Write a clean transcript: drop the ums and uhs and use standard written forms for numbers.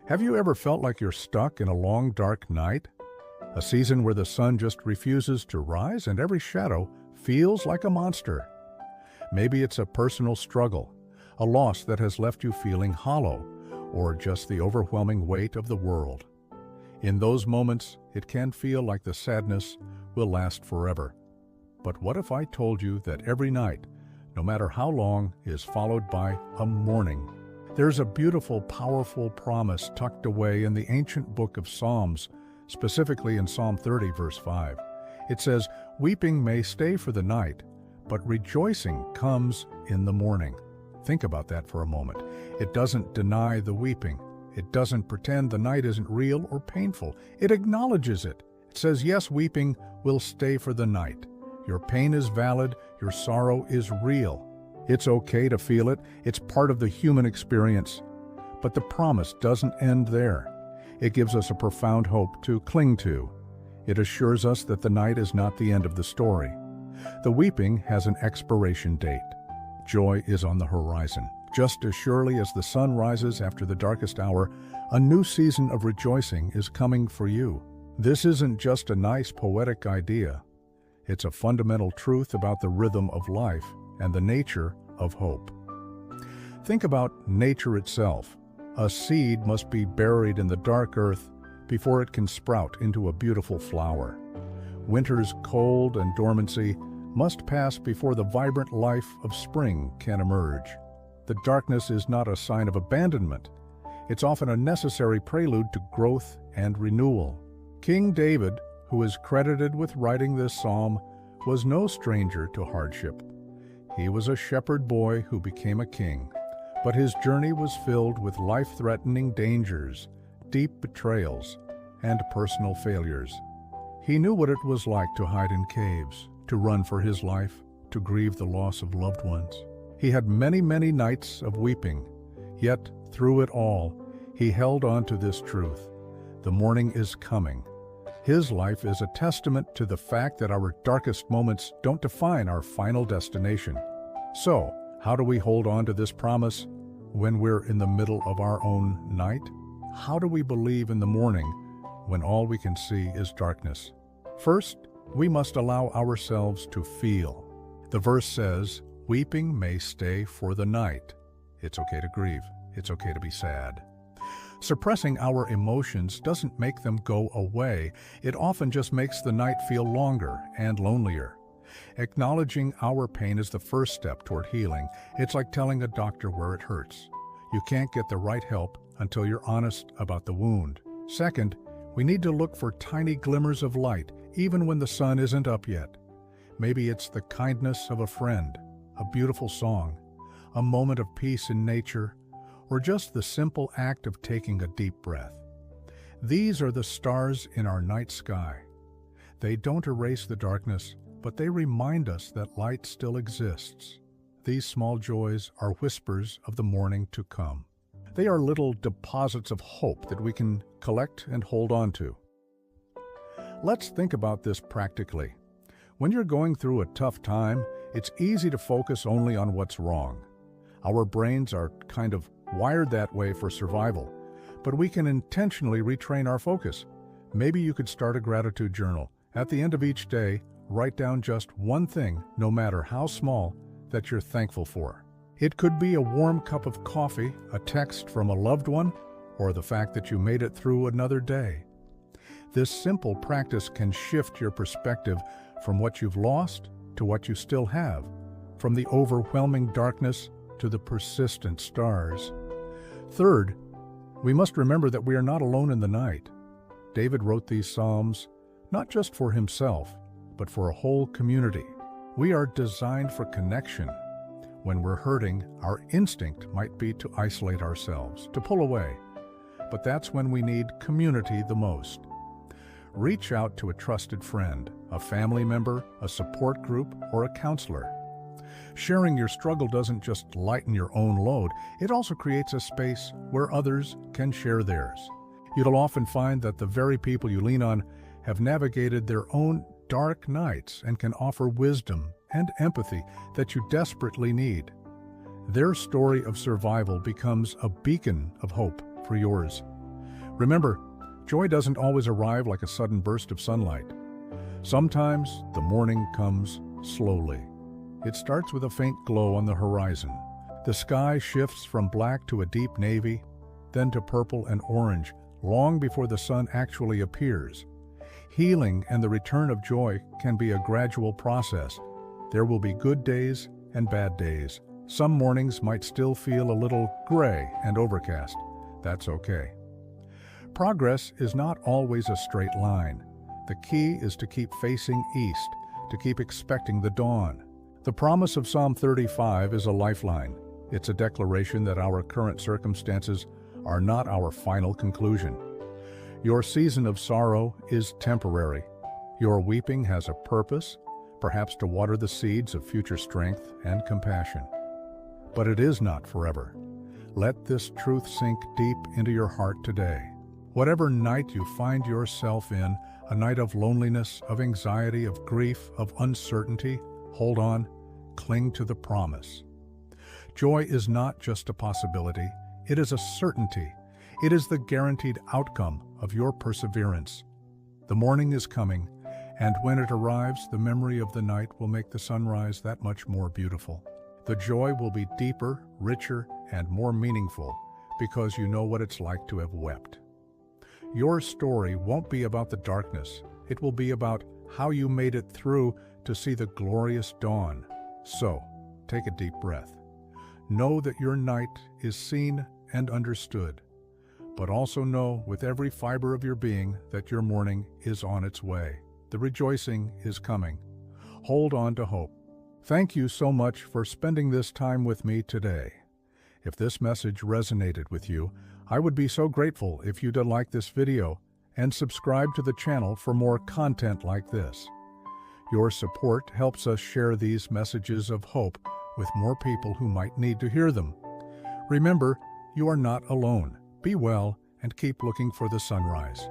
Have you ever felt like you're stuck in a long, dark night? A season where the sun just refuses to rise and every shadow feels like a monster. Maybe it's a personal struggle, a loss that has left you feeling hollow, or just the overwhelming weight of the world. In those moments, it can feel like the sadness will last forever. But what if I told you that every night, no matter how long, is followed by a morning? There's a beautiful, powerful promise tucked away in the ancient book of Psalms, specifically in Psalm 30, verse 5. It says, "Weeping may stay for the night, but rejoicing comes in the morning." Think about that for a moment. It doesn't deny the weeping. It doesn't pretend the night isn't real or painful. It acknowledges it. It says, yes, weeping will stay for the night. Your pain is valid. Your sorrow is real. It's okay to feel it. It's part of the human experience. But the promise doesn't end there. It gives us a profound hope to cling to. It assures us that the night is not the end of the story. The weeping has an expiration date. Joy is on the horizon. Just as surely as the sun rises after the darkest hour, a new season of rejoicing is coming for you. This isn't just a nice poetic idea. It's a fundamental truth about the rhythm of life and the nature of hope. Think about nature itself. A seed must be buried in the dark earth before it can sprout into a beautiful flower. Winter's cold and dormancy must pass before the vibrant life of spring can emerge. The darkness is not a sign of abandonment. It's often a necessary prelude to growth and renewal. King David, who is credited with writing this psalm, was no stranger to hardship. He was a shepherd boy who became a king, but his journey was filled with life-threatening dangers, deep betrayals, and personal failures. He knew what it was like to hide in caves, to run for his life, to grieve the loss of loved ones. He had many, many nights of weeping, yet through it all, he held on to this truth. The morning is coming. His life is a testament to the fact that our darkest moments don't define our final destination. So, how do we hold on to this promise when we're in the middle of our own night? How do we believe in the morning when all we can see is darkness? First, we must allow ourselves to feel. The verse says, "Weeping may stay for the night." It's okay to grieve. It's okay to be sad. Suppressing our emotions doesn't make them go away. It often just makes the night feel longer and lonelier. Acknowledging our pain is the first step toward healing. It's like telling a doctor where it hurts. You can't get the right help until you're honest about the wound. Second, we need to look for tiny glimmers of light, even when the sun isn't up yet. Maybe it's the kindness of a friend, a beautiful song, a moment of peace in nature, or just the simple act of taking a deep breath. These are the stars in our night sky. They don't erase the darkness, but they remind us that light still exists. These small joys are whispers of the morning to come. They are little deposits of hope that we can collect and hold on to. Let's think about this practically. When you're going through a tough time, it's easy to focus only on what's wrong. Our brains are kind of wired that way for survival, but we can intentionally retrain our focus. Maybe you could start a gratitude journal. At the end of each day, write down just one thing, no matter how small, that you're thankful for. It could be a warm cup of coffee, a text from a loved one, or the fact that you made it through another day. This simple practice can shift your perspective from what you've lost to what you still have, from the overwhelming darkness to the persistent stars. Third, we must remember that we are not alone in the night. David wrote these psalms not just for himself, but for a whole community. We are designed for connection. When we're hurting, our instinct might be to isolate ourselves, to pull away. But that's when we need community the most. Reach out to a trusted friend, a family member, a support group, or a counselor. Sharing your struggle doesn't just lighten your own load, it also creates a space where others can share theirs. You'll often find that the very people you lean on have navigated their own dark nights and can offer wisdom and empathy that you desperately need. Their story of survival becomes a beacon of hope for yours. Remember, joy doesn't always arrive like a sudden burst of sunlight. Sometimes the morning comes slowly. It starts with a faint glow on the horizon. The sky shifts from black to a deep navy, then to purple and orange, long before the sun actually appears. Healing and the return of joy can be a gradual process. There will be good days and bad days. Some mornings might still feel a little gray and overcast. That's okay. Progress is not always a straight line. The key is to keep facing east, to keep expecting the dawn. The promise of Psalm 35 is a lifeline. It's a declaration that our current circumstances are not our final conclusion. Your season of sorrow is temporary. Your weeping has a purpose, perhaps to water the seeds of future strength and compassion. But it is not forever. Let this truth sink deep into your heart today. Whatever night you find yourself in, a night of loneliness, of anxiety, of grief, of uncertainty, hold on, cling to the promise. Joy is not just a possibility, it is a certainty. It is the guaranteed outcome of your perseverance. The morning is coming, and when it arrives, the memory of the night will make the sunrise that much more beautiful. The joy will be deeper, richer, and more meaningful because you know what it's like to have wept. Your story won't be about the darkness. It will be about how you made it through to see the glorious dawn. So, take a deep breath. Know that your night is seen and understood, but also know with every fiber of your being that your morning is on its way. The rejoicing is coming. Hold on to hope. Thank you so much for spending this time with me today. If this message resonated with you, I would be so grateful if you'd like this video and subscribe to the channel for more content like this. Your support helps us share these messages of hope with more people who might need to hear them. Remember, you are not alone. Be well and keep looking for the sunrise.